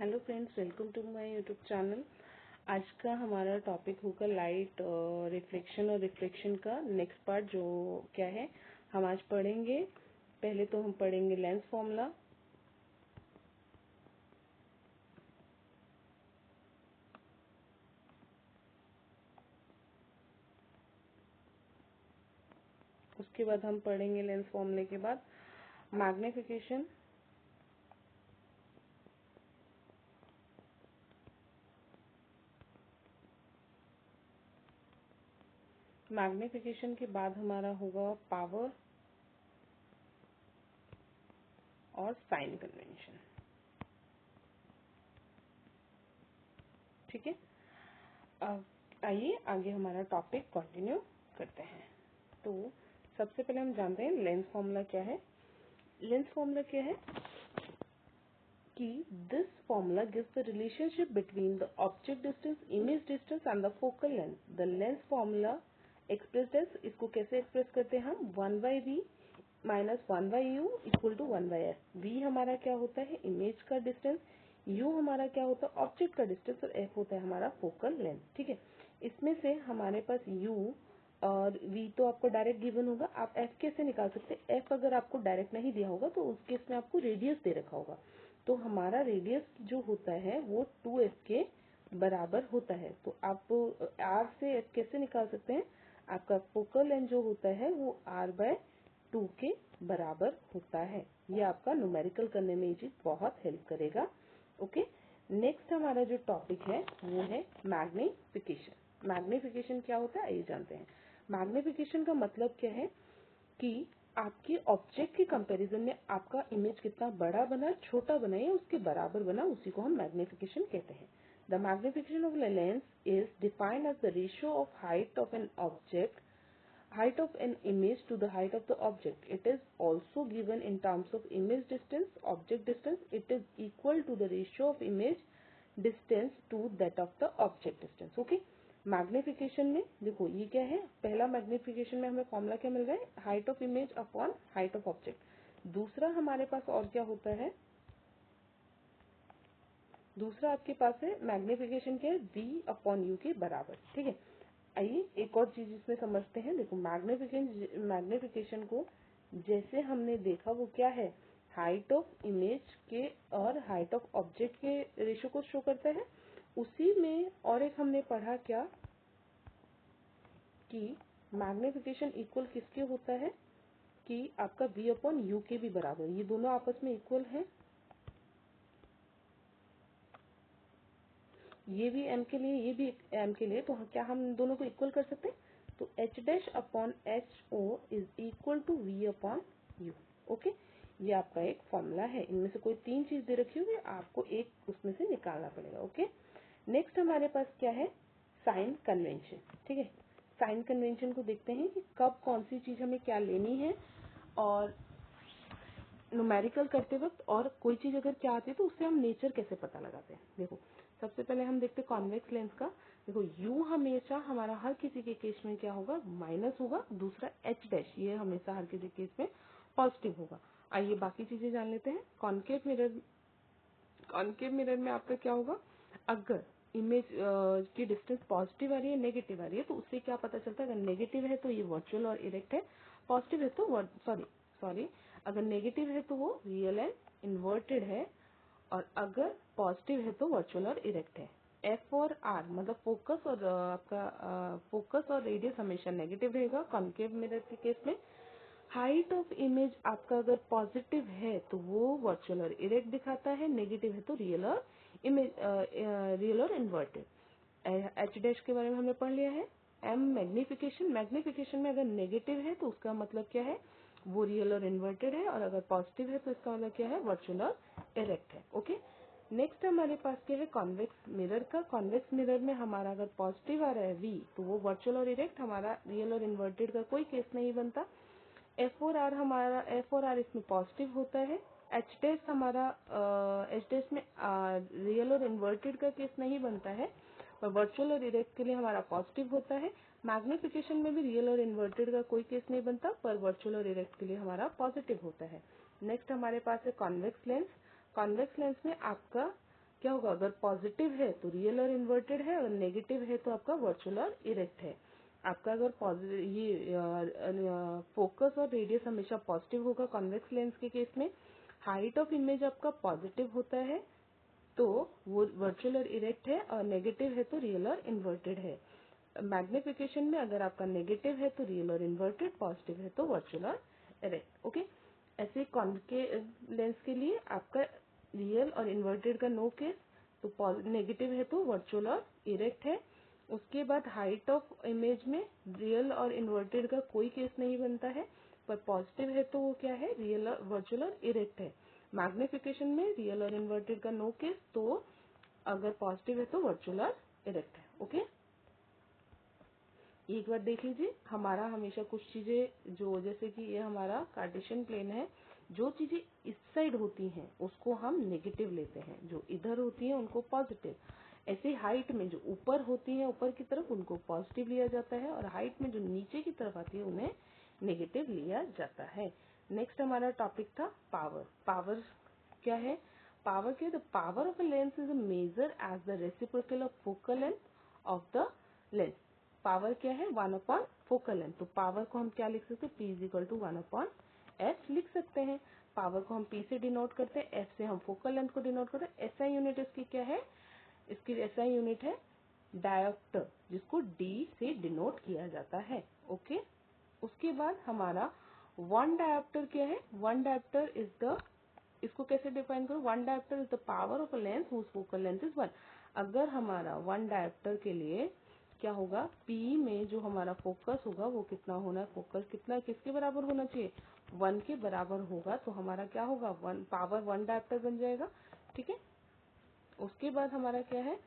Hello friends, welcome to my YouTube channel. आज का हमारा टॉपिक होगा लाइट रिफ्लेक्शन और रिफ्लेक्शन का नेक्स्ट पार्ट जो क्या है हम आज पढ़ेंगे। पहले तो हम पढ़ेंगे लेंस फॉर्मूला, उसके बाद हम पढ़ेंगे लेंस फॉर्मूले के बाद मैग्निफिकेशन, मैग्निफिकेशन के बाद हमारा होगा पावर और साइन कन्वेंशन। ठीक है, अब आइए आगे हमारा टॉपिक कंटिन्यू करते हैं। तो सबसे पहले हम जानते हैं लेंस फॉर्मूला क्या है। लेंस फॉर्मूला क्या है कि this formula gives the relationship between the object distance, image distance and the focal length. The lens formula expressed as, इसको कैसे एक्सप्रेस करते हैं हम, 1/v minus 1/u equal to 1/f। v हमारा क्या होता है इमेज का डिस्टेंस, u हमारा क्या होता है ऑब्जेक्ट का डिस्टेंस और f होता है हमारा फोकल लेंथ। ठीक है, इसमें से हमारे पास u और v तो आपको डायरेक्ट गिवन होगा। आप f कैसे निकाल सकते हैं, f अगर आपको डायरेक्ट नहीं दिया होगा तो उस केस में आपको रेडियस दे रखा होगा। तो हमारा रेडियस जो होता है वो 2f के बराबर होता है। तो आप r से f कैसे निकाल सकते हैं, आपका फोकल लेंथ जो होता है वो r/2 के बराबर होता है। ये आपका न्यूमेरिकल करने में ये चीज बहुत हेल्प करेगा। ओके, नेक्स्ट हमारा जो टॉपिक है वो है मैग्निफिकेशन। मैग्निफिकेशन क्या होता है आइए जानते हैं। मैग्निफिकेशन का मतलब क्या है कि आपके ऑब्जेक्ट के कंपैरिजन में आपका इमेज कितना बड़ा बना, छोटा बना या उसके बराबर बना, उसी को हम मैग्निफिकेशन कहते हैं। The magnification of a lens is defined as the ratio of height of an image to the height of the object. It is also given in terms of image distance, object distance. It is equal to the ratio of image distance to that of the object distance. Okay. Magnification में देखो ये क्या है, पहला magnification में हमें formula क्या मिल रहा है, height of image upon height of object. दूसरा हमारे पास और क्या होता है, दूसरा आपके पास है मैग्निफिकेशन क्या है, v अपॉन u के बराबर। ठीक है, आइए एक और चीज इसमें समझते हैं। देखो मैग्निफिकेशन को जैसे हमने देखा वो क्या है, हाइट ऑफ इमेज के और हाइट ऑफ ऑब्जेक्ट के रेशो को शो करता है। उसी में और एक हमने पढ़ा क्या कि मैग्निफिकेशन इक्वल किसके होता है कि आपका v अपॉन u के भी बराबर, ये दोनों आपस में इक्वल हैं। ये भी m के लिए, ये भी m के लिए, तो क्या हम दोनों को इक्वल कर सकते हैं। तो h dash upon h o is equal to v upon u। Okay, ये आपका एक फॉर्मूला है। इनमें से कोई तीन चीज दे रखी होगी, आपको एक उसमें से निकालना पड़ेगा। ओके, नेक्स्ट हमारे पास क्या है, साइन कन्वेंशन। ठीक है, साइन कन्वेंशन को देखते हैं कि कब कौन सी चीज हमें क्या लेनी है और न्यूमेरिकल करते वक्त, और कोई चीज अगर क्या आती है तो उससे हम नेचर कैसे पता लगाते हैं। देखो सबसे पहले हम देखते हैं कॉन्वेक्स लेंस का। देखो u हमेशा हमारा हर किसी के केस में क्या होगा, माइनस होगा। दूसरा h डैश, ये हमेशा हर किसी केस में पॉजिटिव होगा। आइए बाकी चीजें जान लेते हैं। कॉन्केव मिरर में आपका क्या होगा, अगर इमेज की डिस्टेंस पॉजिटिव आ रही है, नेगेटिव आ रही है, तो उससे क्या पता चलता है, अगर नेगेटिव है तो ये वर्चुअल और इरेक्ट है, पॉजिटिव है तो सॉरी अगर नेगेटिव है तो वो रियल एंड इन्वर्टेड है, और अगर पॉजिटिव है तो वर्चुअल और इरेक्ट है। एफ और आर मतलब फोकस और आपका फोकस और रेडियस हमेशा नेगेटिव रहेगा कॉन्केव मिरर के केस में। हाइट ऑफ इमेज आपका अगर पॉजिटिव है तो वो वर्चुअल और इरेक्ट दिखाता है, नेगेटिव है तो रियल और इन्वर्टेड। एच डैश के बारे में हमने पढ़ लिया है। एम मैग्निफिकेशन में अगर नेगेटिव है तो उसका मतलब क्या है, वो रियल और इन्वर्टेड है, और अगर पॉजिटिव है तो इसका मतलब क्या है, वर्चुअल और इरेक्ट है। ओके, नेक्स्ट हमारे पास क्या है, कॉन्वेक्स मिरर का। कॉन्वेक्स मिरर में हमारा अगर पॉजिटिव आ रहा है v तो वो वर्चुअल और इरेक्ट, हमारा रियल और इन्वर्टेड का कोई केस नहीं बनता। एफ और आर इसमें पॉजिटिव होता है। एच डैश हमारा एच डैश में रियल और इन्वर्टेड का केस नहीं बनता है, पर वर्चुअल और इरेक्ट के लिए हमारा पॉजिटिव होता है। मैग्निफिकेशन में भी रियल और इन्वर्टेड का कोई केस नहीं बनता, पर वर्चुअल और इरेक्ट के लिए हमारा पॉजिटिव होता है। नेक्स्ट हमारे पास है कॉन्वेक्स लेंस। कॉन्वेक्स लेंस में आपका क्या होगा, अगर पॉजिटिव है तो रियल और इन्वर्टेड है, अगर नेगेटिव है तो आपका वर्चुअल और इरेक्ट है। आपका अगर फोकस और रेडियस हमेशा पॉजिटिव होगा कॉन्वेक्स लेंस के केस में, हाइट ऑफ इमेज आपका पॉजिटिव होता है तो वो वर्चुअल और इरेक्ट है, और नेगेटिव है तो रियल और इन्वर्टेड है। मैग्निफिकेशन में अगर आपका नेगेटिव है तो रियल और इन्वर्टेड, पॉजिटिव है तो वर्चुअल और इरेक्ट। ओके, ऐसे कॉन्केव लेंस के लिए आपका रियल और इन्वर्टेड का नो केस, तो नेगेटिव है तो वर्चुअल और इरेक्ट है। उसके बाद हाइट ऑफ इमेज में रियल और इन्वर्टेड का कोई केस नहीं बनता है, पर पॉजिटिव है तो वो क्या है, रियल और वर्चुअल और इरेक्ट है। मैग्निफिकेशन में रियल और इन्वर्टेड का नो केस, तो अगर पॉजिटिव है तो वर्चुअल और इरेक्ट है। ओके, एक बार देख लीजिए, हमारा हमेशा कुछ चीजें जो, जैसे कि ये हमारा कार्टेशियन प्लेन है, जो चीजें इस साइड होती हैं उसको हम नेगेटिव लेते हैं, जो इधर होती हैं उनको पॉजिटिव। ऐसे हाइट में जो ऊपर होती है ऊपर की तरफ उनको पॉजिटिव लिया जाता है, और हाइट में जो नीचे की तरफ आती है उन्हें नेगेटिव लिया जाता है। नेक्स्ट हमारा टॉपिक था पावर। पावर क्या है, पावर क्या है, the power of a lens is a measure as the reciprocal of focal length of the lens. Power क्या है, 1/4 फोकल लेंथ। तो पावर को हम क्या लिख सकते हैं, P is equal to 1/f लिख सकते हैं। पावर को हम P से डिनोट करते हैं, F से हम फोकल लेंथ को डिनोट करते हैं। SI यूनिट इसकी क्या है, इसकी SI यूनिट है डायोप्टर, जिसको D से डिनोट किया जाता है। ओके, उसके बाद हमारा वन डायोप्टर क्या है, वन डायोप्टर इज द, इसको कैसे डिफाइन करो, one dioptre is the power of a lens whose focal length is 1। अगर हमारा वन डायोप्टर के लिए क्या होगा, P में जो हमारा फोकस होगा वो कितना होना है, फोकस कितना किसके बराबर होना चाहिए, 1 के बराबर होगा, तो हमारा क्या होगा, वन पावर वन डायोप्टर बन जाएगा। ठीक है, उसके बाद हमारा क्या है,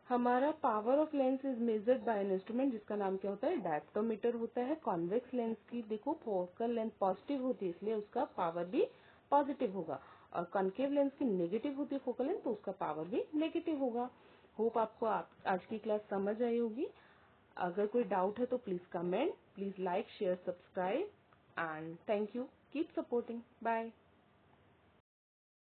हमारा power of lens is measured by an instrument जिसका नाम क्या होता है, डायप्टोमीटर होता है। कॉन्वेक्स लेंस की देखो फोकल लेंथ पॉजिटिव होती है, इसलिए उसका पावर भी पॉजिटिव होगा, और कॉन्केव लेंस की नेगेटिव होती है फोकल लेंथ, तो उसका पावर भी नेगेटिव होगा। होप आपको आज की क्लास समझ आई होगी। अगर कोई डाउट है तो please comment, please like share subscribe, and thank you, keep supporting, bye.